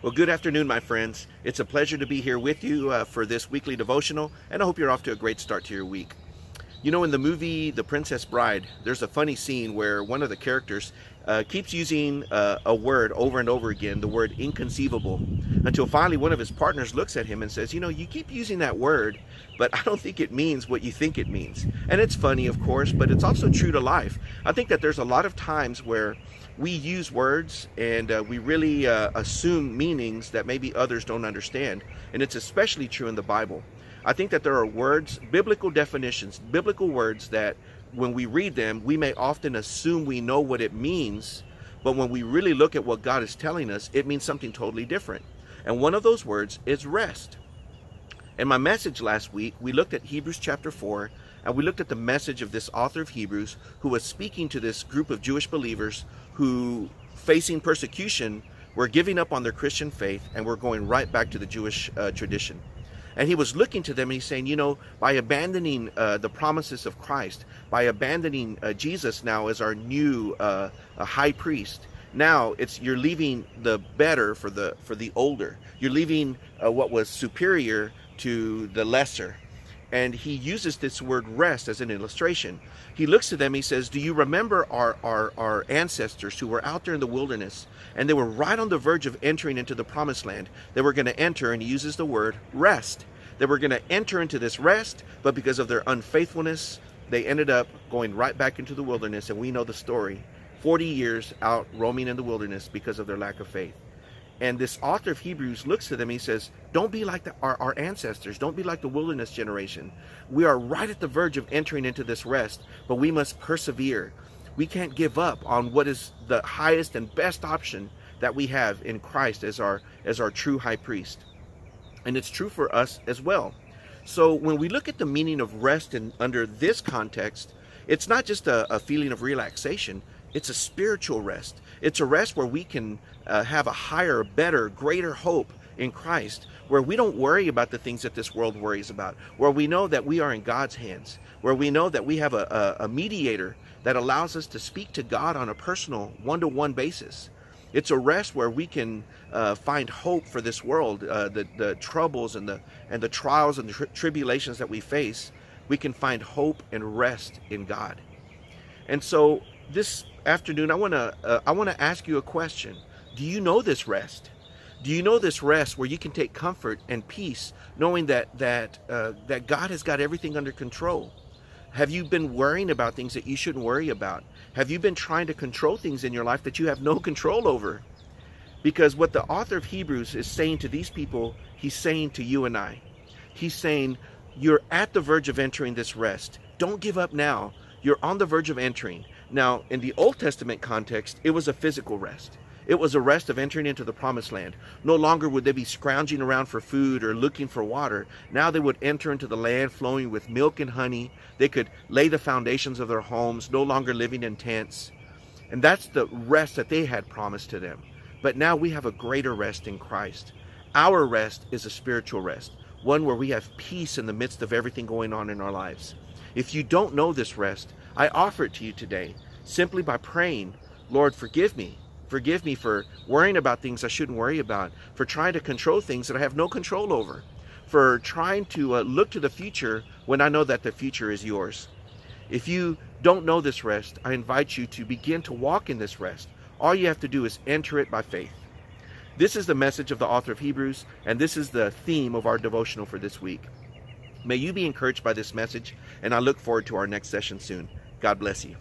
Well, good afternoon, my friends. It's a pleasure to be here with you for this weekly devotional, and I hope you're off to a great start to your week. You know, in the movie The Princess Bride, there's a funny scene where one of the characters keeps using a word over and over again, the word inconceivable, until finally one of his partners looks at him and says, you keep using that word, but I don't think it means what you think it means. And it's funny, of course, but it's also true to life. I think that there's a lot of times where we use words and we really assume meanings that maybe others don't understand. And it's especially true in the Bible. I think that there are words, biblical definitions, biblical words that when we read them, we may often assume we know what it means, but when we really look at what God is telling us, it means something totally different. And one of those words is rest. In my message last week, we looked at Hebrews chapter 4, and we looked at the message of this author of Hebrews who was speaking to this group of Jewish believers who, facing persecution, were giving up on their Christian faith and were going right back to the Jewish tradition. And he was looking to them and he's saying, by abandoning the promises of Christ, by abandoning Jesus now as our new high priest, now you're leaving the better for the older. You're leaving what was superior to the lesser. And he uses this word rest as an illustration. He looks to them, he says, do you remember our ancestors who were out there in the wilderness and they were right on the verge of entering into the promised land? They were going to enter, and he uses the word rest. They were going to enter into this rest, but because of their unfaithfulness, they ended up going right back into the wilderness, and we know the story. 40 years out roaming in the wilderness because of their lack of faith. And this author of Hebrews looks to them, he says, don't be like our ancestors. Don't be like the wilderness generation. We are right at the verge of entering into this rest, but we must persevere. We can't give up on what is the highest and best option that we have in Christ as our true high priest. And it's true for us as well. So when we look at the meaning of rest under this context, it's not just a feeling of relaxation. It's a spiritual rest. It's a rest where we can have a higher, better, greater hope in Christ, where we don't worry about the things that this world worries about, where we know that we are in God's hands, where we know that we have a mediator that allows us to speak to God on a personal, one-to-one basis. It's a rest where we can find hope for this world, the troubles and the trials and the tribulations that we face. We can find hope and rest in God. And so this afternoon, I want to ask you a question. Do you know this rest? Do you know this rest where you can take comfort and peace, knowing that God has got everything under control? Have you been worrying about things that you shouldn't worry about? Have you been trying to control things in your life that you have no control over? Because what the author of Hebrews is saying to these people, he's saying to you and I. He's saying, you're at the verge of entering this rest. Don't give up now. You're on the verge of entering. Now, in the Old Testament context, it was a physical rest. It was a rest of entering into the promised land. No longer would they be scrounging around for food or looking for water. Now they would enter into the land flowing with milk and honey. They could lay the foundations of their homes, no longer living in tents. And that's the rest that they had promised to them. But now we have a greater rest in Christ. Our rest is a spiritual rest, one where we have peace in the midst of everything going on in our lives. If you don't know this rest, I offer it to you today simply by praying, Lord, forgive me. Forgive me for worrying about things I shouldn't worry about, for trying to control things that I have no control over, for trying to look to the future when I know that the future is yours. If you don't know this rest, I invite you to begin to walk in this rest. All you have to do is enter it by faith. This is the message of the author of Hebrews, and this is the theme of our devotional for this week. May you be encouraged by this message, and I look forward to our next session soon. God bless you.